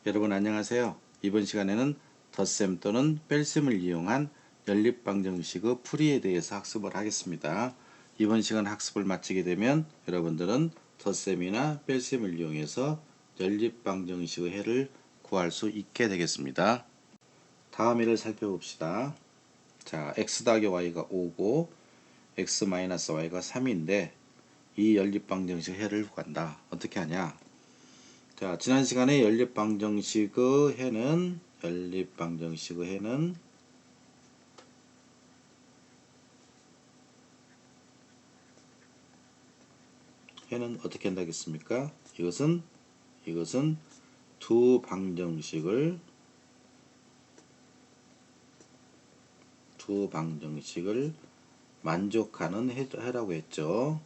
여러분 안녕하세요. 이번 시간에는 덧셈 또는 뺄셈을 이용한 연립방정식의 풀이에 대해서 학습을 하겠습니다. 이번 시간 학습을 마치게 되면 여러분들은 덧셈이나 뺄셈을 이용해서 연립방정식의 해를 구할 수 있게 되겠습니다. 다음 예를 살펴봅시다. 자, x 더하기 y가 5고 x 마이너스 y가 3인데 이 연립방정식 해를 구한다. 어떻게 하냐? 자, 지난 시간에 연립방정식의 해는 어떻게 한다겠습니까? 이것은 두 방정식을 만족하는 해라고 했죠.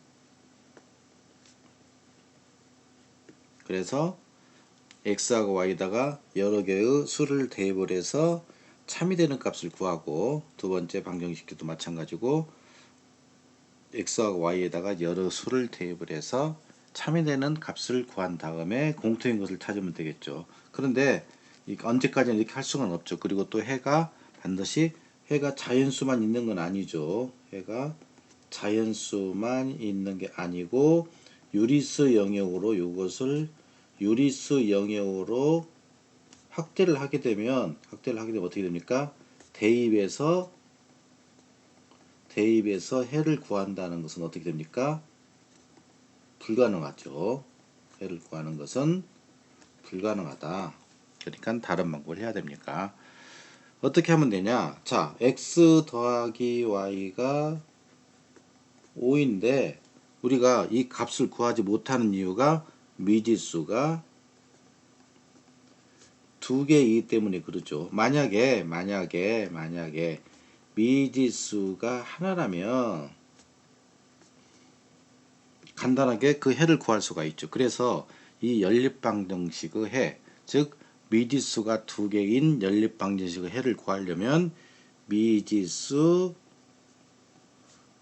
그래서 x하고 y에다가 여러 개의 수를 대입을 해서 참이 되는 값을 구하고, 두 번째 방정식도 마찬가지고 x하고 y에다가 여러 수를 대입을 해서 참이 되는 값을 구한 다음에 공통인 것을 찾으면 되겠죠. 그런데 언제까지나 이렇게 할 수는 없죠. 그리고 또 반드시 해가 자연수만 있는 건 아니죠. 해가 자연수만 있는 게 아니고 유리수 영역으로 확대를 하게 되면 어떻게 됩니까? 대입해서 해를 구한다는 것은 어떻게 됩니까? 불가능하죠. 해를 구하는 것은 불가능하다. 그러니까 다른 방법을 해야 됩니까? 어떻게 하면 되냐? 자, x 더하기 y가 5인데 우리가 이 값을 구하지 못하는 이유가 미지수가 두 개이기 때문에 그렇죠. 만약에 미지수가 하나라면 간단하게 그 해를 구할 수가 있죠. 그래서 이 연립방정식의 해, 즉 미지수가 두 개인 연립방정식의 해를 구하려면 미지수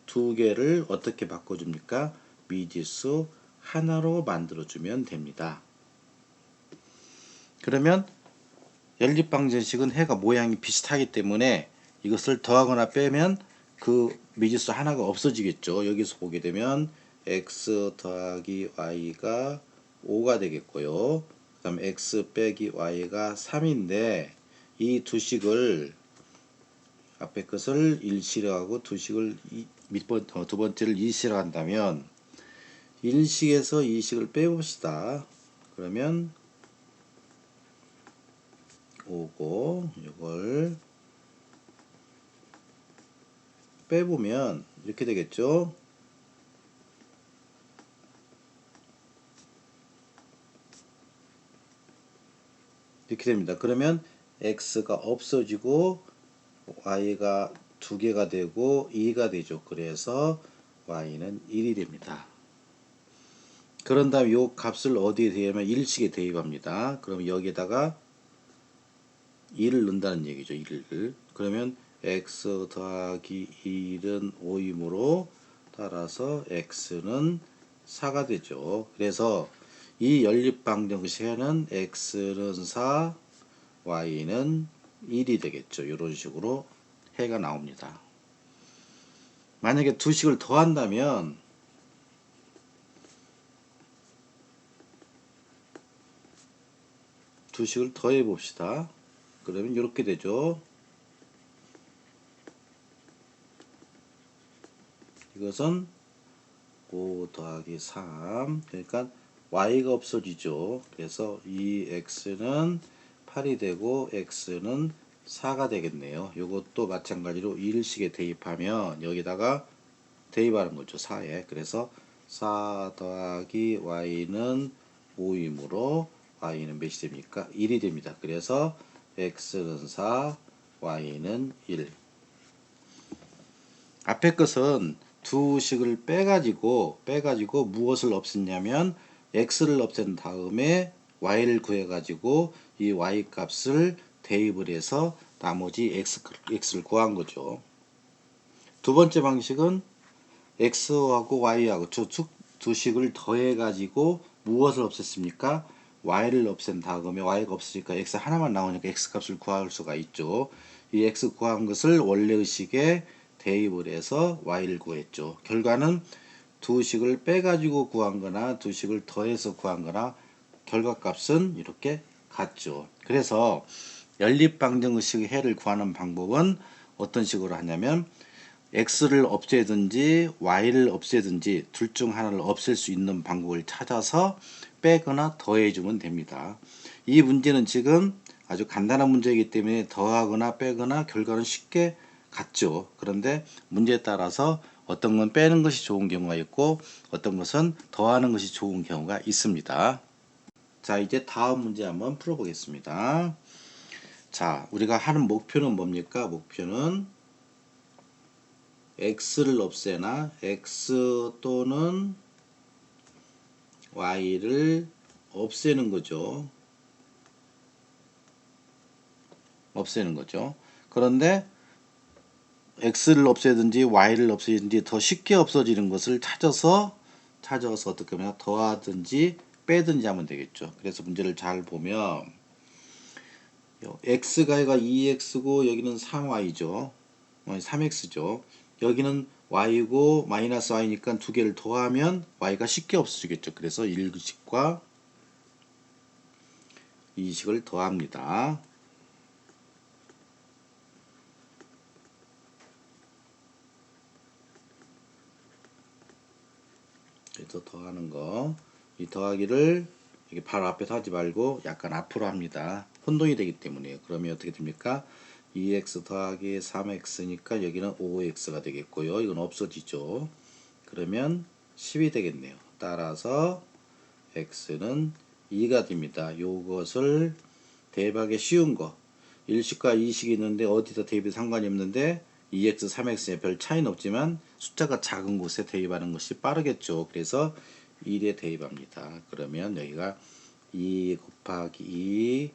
두 개를 어떻게 바꿔줍니까? 미지수 하나로 만들어주면 됩니다. 그러면 연립방정식은 해가 모양이 비슷하기 때문에 이것을 더하거나 빼면 그 미지수 하나가 없어지겠죠. 여기서 보게 되면 x 더하기 y가 5가 되겠고요. 그 다음 x 빼기 y가 3인데 이 두 식을 앞에 것을 1실하고 두 번째를 2실어 한다면 1식에서 2식을 빼봅시다. 그러면 5고 이걸 빼보면 이렇게 되겠죠. 이렇게 됩니다. 그러면 x가 없어지고 y가 2개가 되고 2가 되죠. 그래서 y는 1이 됩니다. 그런 다음 이 값을 어디에 대입하면 1식에 대입합니다. 그럼 여기에다가 2를 넣는다는 얘기죠. 1을. 그러면 x 더하기 1은 5이므로 따라서 x는 4가 되죠. 그래서 이 연립방정식에는 x는 4, y는 1이 되겠죠. 이런 식으로 해가 나옵니다. 만약에 두 식을 더한다면 두 식을 더해 봅시다. 그러면 이렇게 되죠. 이것은 5 더하기 3, 그러니까 y가 없어지죠. 그래서 이 x는 8이 되고 x는 4가 되겠네요. 이것도 마찬가지로 1식에 대입하면 여기다가 대입하는 거죠. 4에. 그래서 4 더하기 y는 5이므로 y는 몇이 됩니까? 1이 됩니다. 그래서 x는 4, y는 1. 앞에 것은 두 식을 빼가지고 무엇을 없앴냐면 x를 없앤 다음에 y를 구해가지고 이 y 값을 대입을 해서 나머지 x를 구한 거죠. 두 번째 방식은 x하고 y하고 두 식을 더해가지고 무엇을 없앴습니까? y를 없앤 다음에 y가 없으니까 x 하나만 나오니까 x 값을 구할 수가 있죠. 이 x 구한 것을 원래 의식에 대입을 해서 y를 구했죠. 결과는 두 식을 빼가지고 구한 거나 두 식을 더해서 구한 거나 결과값은 이렇게 같죠. 그래서 연립방정식의 해를 구하는 방법은 어떤 식으로 하냐면 x를 없애든지 y를 없애든지 둘 중 하나를 없앨 수 있는 방법을 찾아서 빼거나 더해주면 됩니다. 이 문제는 지금 아주 간단한 문제이기 때문에 더하거나 빼거나 결과는 쉽게 같죠. 그런데 문제에 따라서 어떤 건 빼는 것이 좋은 경우가 있고 어떤 것은 더하는 것이 좋은 경우가 있습니다. 자, 이제 다음 문제 한번 풀어보겠습니다. 자, 우리가 하는 목표는 뭡니까? 목표는 x를 없애나 x 또는 y를 없애는 거죠. 없애는 거죠. 그런데 x를 없애든지 y를 없애든지 더 쉽게 없어지는 것을 찾아서 어떻게 하면 더하든지 빼든지 하면 되겠죠. 그래서 문제를 잘 보면 x가 2x고 여기는 3y죠. 3x죠. 여기는 y고 마이너스 y니까 두 개를 더하면 y가 쉽게 없어지겠죠. 그래서 1식과 2식을 더합니다. 그래서 더하는 거, 이 더하기를 이게 바로 앞에서 하지 말고 약간 앞으로 합니다. 혼동이 되기 때문에요. 그러면 어떻게 됩니까? 2x 더하기 3x니까 여기는 5x가 되겠고요. 이건 없어지죠. 그러면 10이 되겠네요. 따라서 x는 2가 됩니다. 요것을 대입하기 쉬운 거, 1식과 2식이 있는데 어디서 대입이 상관이 없는데 2x, 3x에 별 차이는 없지만 숫자가 작은 곳에 대입하는 것이 빠르겠죠. 그래서 1에 대입합니다. 그러면 여기가 2 곱하기 2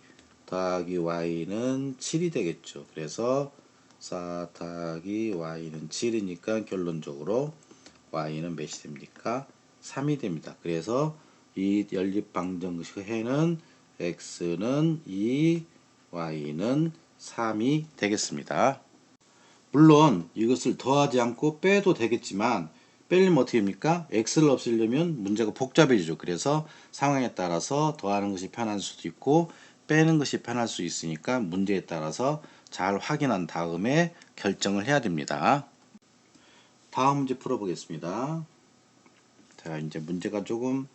더하기 y는 7이 되겠죠. 그래서 4 더하기 y는 7이니까 결론적으로 y는 몇이 됩니까? 3이 됩니다. 그래서 이 연립방정식 해는 x는 2, y는 3이 되겠습니다. 물론 이것을 더하지 않고 빼도 되겠지만 빼려면 어떻게 됩니까? x를 없애려면 문제가 복잡해지죠. 그래서 상황에 따라서 더하는 것이 편할 수도 있고 빼는 것이 편할 수 있으니까 문제에 따라서 잘 확인한 다음에 결정을 해야 됩니다. 다음 문제 풀어보겠습니다. 자, 이제 문제가 조금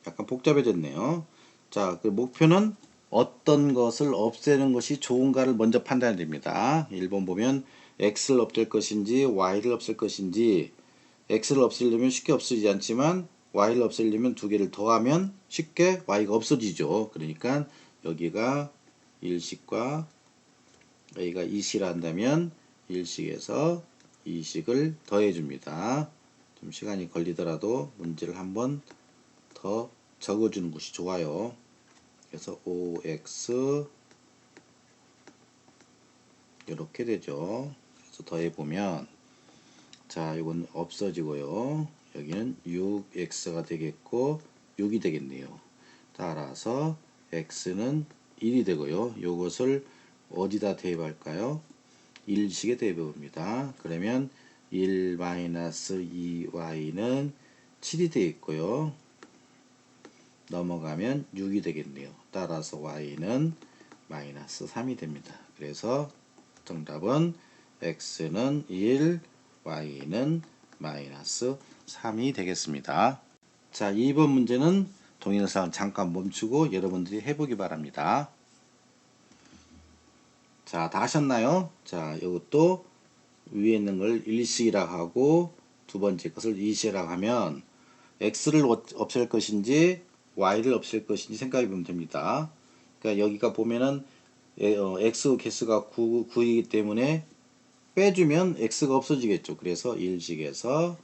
약간 복잡해졌네요. 자, 그 목표는 어떤 것을 없애는 것이 좋은가를 먼저 판단해야 됩니다. 1번 보면 x를 없앨 것인지 y를 없앨 것인지, x를 없애려면 쉽게 없어지지 않지만 y를 없애려면 두 개를 더하면 쉽게 y가 없어지죠. 그러니까 여기가 1식과 여기가 2식이라 한다면 1식에서 2식을 더해 줍니다. 좀 시간이 걸리더라도 문제를 한번 더 적어주는 것이 좋아요. 그래서 5x 이렇게 되죠. 그래서 더해보면 자, 이건 없어지고요. 여기는 6x가 되겠고 6이 되겠네요. 따라서 x는 1이 되고요. 이것을 어디다 대입할까요? 1식에 대입해 봅니다. 그러면 1-2y는 7이 되어 있고요. 넘어가면 6이 되겠네요. 따라서 y는 마이너스 3이 됩니다. 그래서 정답은 x는 1, y는 마이너스 3이 되겠습니다. 자, 2번 문제는 동영상 잠깐 멈추고 여러분들이 해보기 바랍니다. 자, 다 하셨나요? 자, 이것도 위에 있는 걸 1식이라고 하고 두 번째 것을 2식이라고 하면 x를 없앨 것인지 y를 없앨 것인지 생각해 보면 됩니다. 그러니까 여기가 보면은 x 개수가 9이기 때문에 빼주면 x가 없어지겠죠. 그래서 1식에서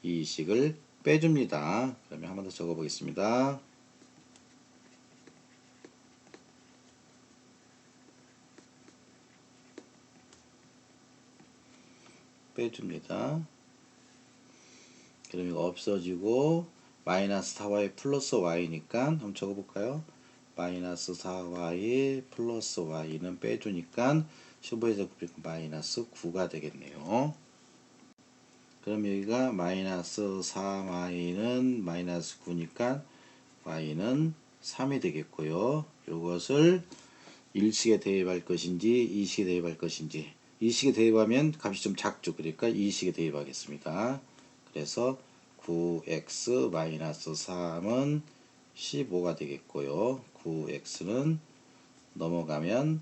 2식을 빼줍니다. 그러면 한 번 더 적어 보겠습니다. 빼줍니다. 그럼 이거 없어지고 마이너스 4y 플러스 y니까 한번 적어볼까요? 마이너스 4y 플러스 y는 빼주니까 15에서 9 마이너스 9가 되겠네요. 그럼 여기가 마이너스 4y는 마이너스 9니까 y는 3이 되겠고요. 이것을 1식에 대입할 것인지 2식에 대입할 것인지, 2식에 대입하면 값이 좀 작죠. 그러니까 2식에 대입하겠습니다. 그래서 9x-3은 15가 되겠고요. 9x는 넘어가면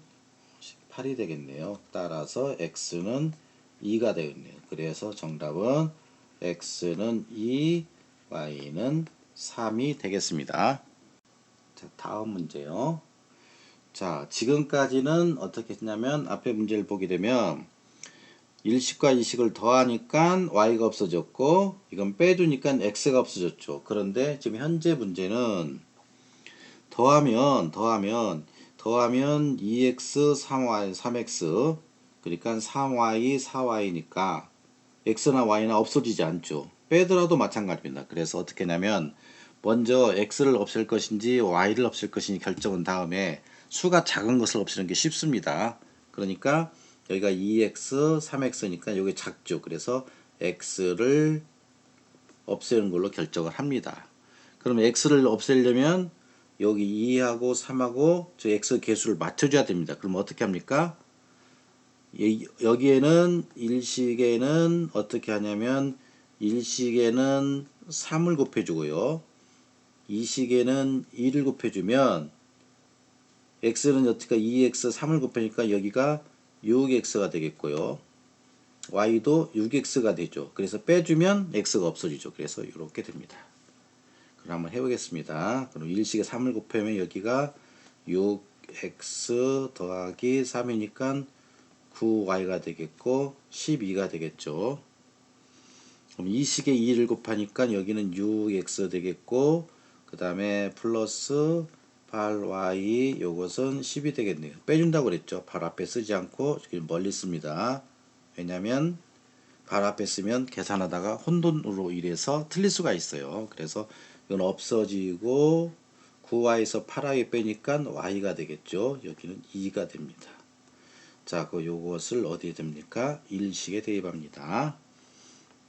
8이 되겠네요. 따라서 x는 2가 되겠네요. 그래서 정답은 x는 2, y는 3이 되겠습니다. 자, 다음 문제요. 자, 지금까지는 어떻게 했냐면 앞에 문제를 보게 되면 1식과 2식을 더하니까 y가 없어졌고 이건 빼주니까 x가 없어졌죠. 그런데 지금 현재 문제는 더하면 2x 3y 3x 그러니까 3y 4y니까 x나 y나 없어지지 않죠. 빼더라도 마찬가지입니다. 그래서 어떻게 하냐면 먼저 x를 없앨 것인지 y를 없앨 것인지 결정한 다음에 수가 작은 것을 없애는 게 쉽습니다. 그러니까 여기가 2x 3x니까 여기 작죠. 그래서 x를 없애는 걸로 결정을 합니다. 그럼 x를 없애려면 여기 2하고 3하고 저 x 개수를 맞춰줘야 됩니다. 그럼 어떻게 합니까? 여기에는 일식에는 어떻게 하냐면 일식에는 3을 곱해주고요. 이식에는 2를 곱해주면 x는 어떻게 2x 3을 곱하니까 여기가 6x가 되겠고요. y도 6x가 되죠. 그래서 빼주면 x가 없어지죠. 그래서 이렇게 됩니다. 그럼 한번 해보겠습니다. 그럼 1식에 3을 곱하면 여기가 6x 더하기 3이니까 9y가 되겠고 12가 되겠죠. 그럼 2식에 2를 곱하니까 여기는 6x 되겠고 그 다음에 플러스 8y 요것은 10이 되겠네요. 빼준다고 그랬죠. 바로 앞에 쓰지 않고 멀리 씁니다. 왜냐면 바로 앞에 쓰면 계산하다가 혼돈으로 인해서 틀릴 수가 있어요. 그래서 이건 없어지고 9y에서 8y 빼니까 y가 되겠죠. 여기는 2가 됩니다. 자, 요것을 어디에 됩니까? 일식에 대입합니다.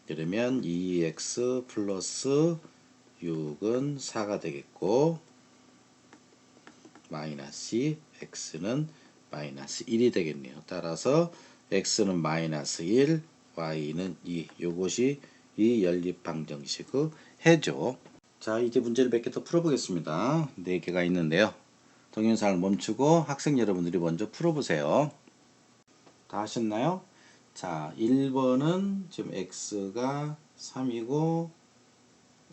그러면 2x 플러스 6은 4가 되겠고 마이너스 x는 마이너스 1이 되겠네요. 따라서 x는 마이너스 1, y는 2. 요것이 이 연립방정식의 해죠. 자, 이제 문제를 몇 개 더 풀어보겠습니다. 4개가 있는데요. 동영상을 멈추고 학생 여러분들이 먼저 풀어보세요. 다 하셨나요? 자, 1번은 지금 x가 3이고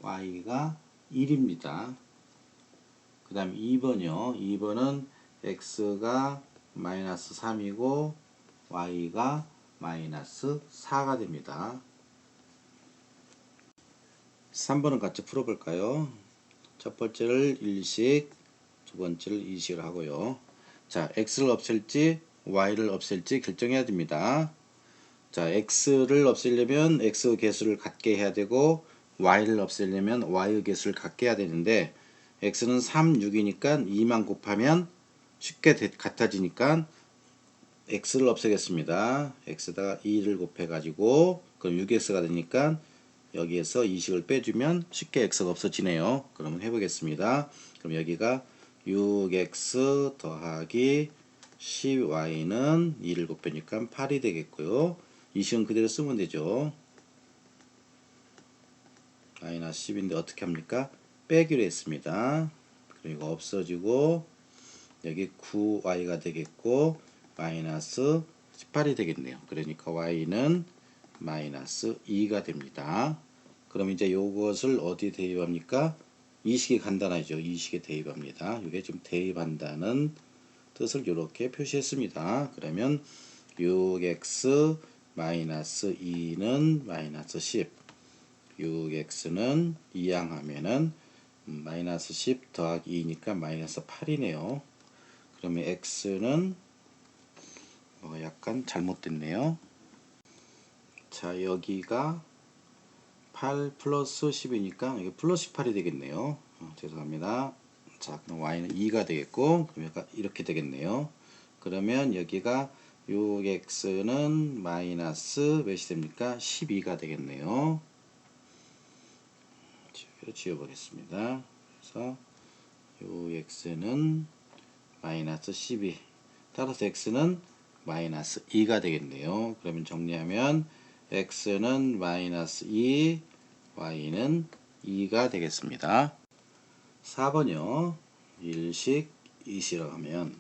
y가 1입니다. 그 다음 2번이요. 2번은 x가 마이너스 3이고 y가 마이너스 4가 됩니다. 3번은 같이 풀어볼까요? 첫 번째를 1식, 두 번째를 2식을 하고요. 자, x를 없앨지 y를 없앨지 결정해야 됩니다. 자, x를 없애려면 x 개수를 같게 해야 되고 y를 없애려면 y의 개수를 같게 해야 되는데 x는 3, 6이니까 2만 곱하면 쉽게 같아지니까 x를 없애겠습니다. x에다가 2를 곱해 가지고 그럼 6x가 되니까 여기에서 2식을 빼주면 쉽게 x가 없어지네요. 그러면 해보겠습니다. 그럼 여기가 6x 더하기 10y는 2를 곱하니까 8이 되겠고요. 2식은 그대로 쓰면 되죠. 마이너스 10인데 어떻게 합니까? 빼기로 했습니다. 그리고 없어지고 여기 9y가 되겠고 마이너스 18이 되겠네요. 그러니까 y는 마이너스 2가 됩니다. 그럼 이제 요것을 어디에 대입합니까? 이식이 간단하죠. 이식에 대입합니다. 이게 좀 대입한다는 뜻을 이렇게 표시했습니다. 그러면 6x 마이너스 2는 마이너스 10 6x는 이항하면은 마이너스 10 더하기 2니까 마이너스 8이네요. 그러면 x는 약간 잘못됐네요. 자, 여기가 8 플러스 10이니까 이게 플러스 18이 되겠네요. 죄송합니다. 자, 그럼 y는 2가 되겠고, 그럼 이렇게 되겠네요. 그러면 여기가 6x는 마이너스 몇이 됩니까? 12가 되겠네요. 지워보겠습니다. 그래서 6x는 마이너스 12, 따라서 x는 마이너스 2가 되겠네요. 그러면 정리하면 x는 마이너스 2, y는 2가 되겠습니다. 4번이요. 일식 이시라고 하면,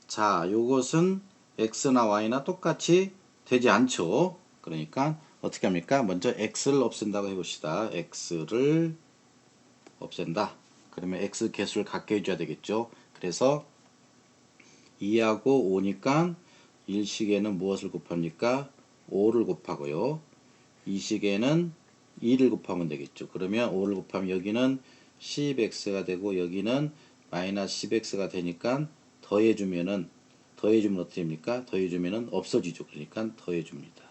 자, 요것은 x나 y나 똑같이 되지 않죠. 그러니까 어떻게 합니까? 먼저 x를 없앤다고 해봅시다. x를 없앤다. 그러면 x 개수를 같게 해줘야 되겠죠. 그래서 2하고 5니까 1식에는 무엇을 곱합니까? 5를 곱하고요. 2식에는 2를 곱하면 되겠죠. 그러면 5를 곱하면 여기는 10x가 되고 여기는 마이너스 10x가 되니까 더해주면 어떻게 됩니까? 더해주면 없어지죠. 그러니까 더해줍니다.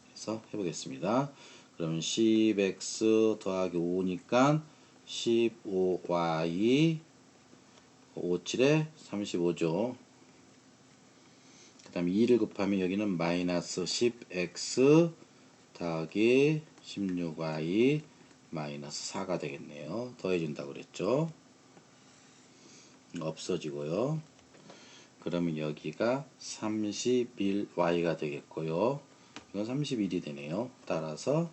그래서 해보겠습니다. 그러면 10x 더하기 5니까 15y 57에 35죠. 그 다음에 2를 곱하면 여기는 마이너스 10x 더하기 16y 마이너스 4가 되겠네요. 더해준다고 그랬죠. 없어지고요. 그러면 여기가 31y가 되겠고요. 이건 31이 되네요. 따라서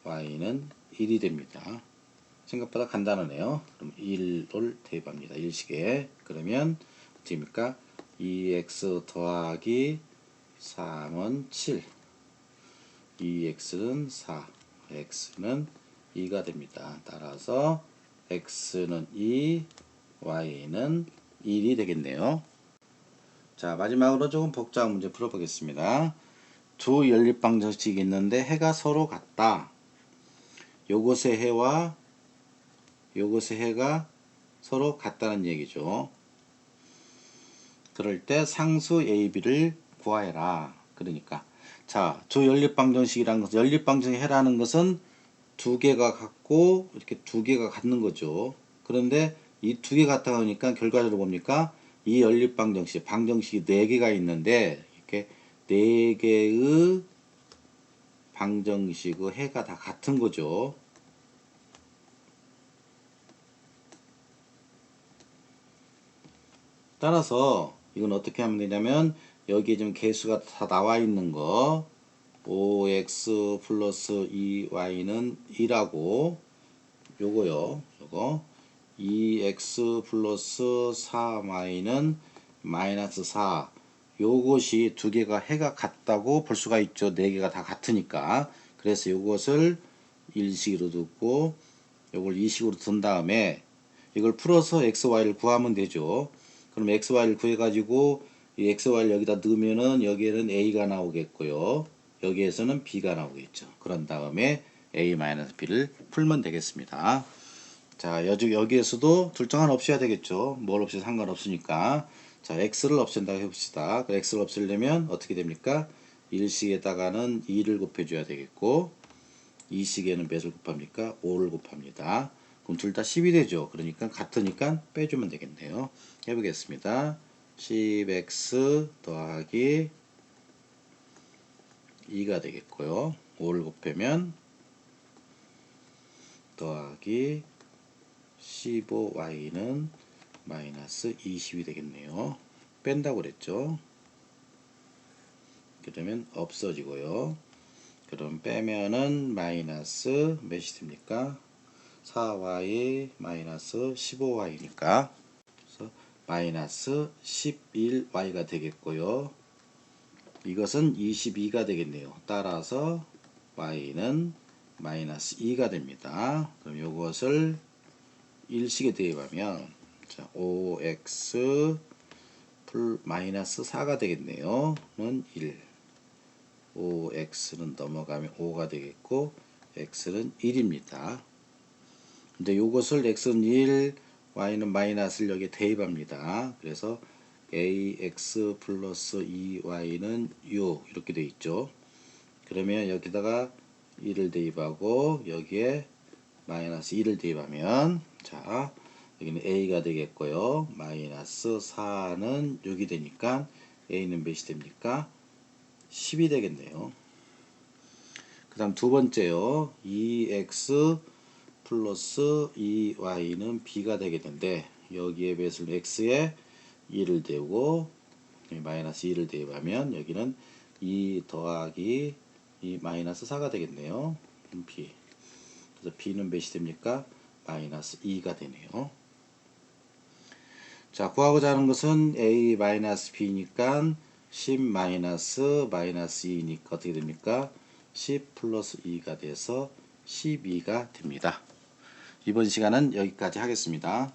y는 1이 됩니다. 생각보다 간단하네요. 그럼 1을 대입합니다. 일식에. 그러면 어떻게입니까? 2x 더하기 3은 7, 2x는 4, x는 2가 됩니다. 따라서 x는 2, y는 1이 되겠네요. 자, 마지막으로 조금 복잡한 문제 풀어보겠습니다. 두 연립방정식이 있는데 해가 서로 같다. 요것의 해와 요것의 해가 서로 같다는 얘기죠. 그럴 때 상수 AB를 구하여라. 그러니까 자, 두 연립방정식이라는 것은 연립방정의 해라는 것은 두 개가 같고 이렇게 두 개가 같는 거죠. 그런데 이 두 개 같다 보니까 결과적으로 뭡니까? 이 연립방정식, 방정식이 네 개가 있는데 이렇게 네 개의 방정식의 해가 다 같은 거죠. 따라서 이건 어떻게 하면 되냐면 여기에 지금 개수가 다 나와 있는 거 5x 플러스 2y는 1하고 요거요. 요거 2x 플러스 4y는 마이너스 4. 요것이 두 개가 해가 같다고 볼 수가 있죠. 네 개가 다 같으니까. 그래서 요것을 1식으로 두고 요걸 2식으로 둔 다음에 이걸 풀어서 xy를 구하면 되죠. 그럼 xy를 구해가지고 이 xy를 여기다 넣으면은 여기에는 a가 나오겠고요. 여기에서는 b가 나오겠죠. 그런 다음에 a-b를 풀면 되겠습니다. 자, 여기에서도 둘 중 하나 없애야 되겠죠. 뭘 없애도 상관없으니까. 자, x를 없앤다고 해봅시다. 그 x를 없애려면 어떻게 됩니까? 1식에다가는 2를 곱해줘야 되겠고 2식에는 몇을 곱합니까? 5를 곱합니다. 그럼 둘 다 10이 되죠. 그러니까 같으니까 빼주면 되겠네요. 해보겠습니다. 10x 더하기 2가 되겠고요. 5를 곱하면 더하기 15y는 마이너스 20이 되겠네요. 뺀다고 그랬죠. 그러면 없어지고요. 그럼 빼면은 마이너스 몇이 됩니까? 4y 마이너스 15y니까 그래서 마이너스 11y가 되겠고요. 이것은 22가 되겠네요. 따라서 y는 마이너스 2가 됩니다. 그럼 이것을 일식에 대입하면 자, 5x 마이너스 4가 되겠네요. 는 1. 5x는 넘어가면 5가 되겠고 x는 1입니다. 근데 요것을 x는 1, y는 마이너스를 여기에 대입합니다. 그래서 ax 플러스 2y는 6 이렇게 돼 있죠. 그러면 여기다가 2를 대입하고 여기에 마이너스 2를 대입하면 자 여기는 a가 되겠고요. 마이너스 4는 6이 되니까 a는 몇이 됩니까? 10이 되겠네요. 그 다음 두 번째요. 2x 플러스 2y는 b가 되겠는데 여기에 배수를 x에 2를 대고 마이너스 2를 대입하면 여기는 2 더하기 2 마이너스 4가 되겠네요. b. 그래서 b는 몇이 됩니까? 마이너스 2가 되네요. 자, 구하고자 하는 것은 a 마이너스 b니까 10 마이너스 2니까 어떻게 됩니까? 10 플러스 2가 돼서 12가 됩니다. 이번 시간은 여기까지 하겠습니다.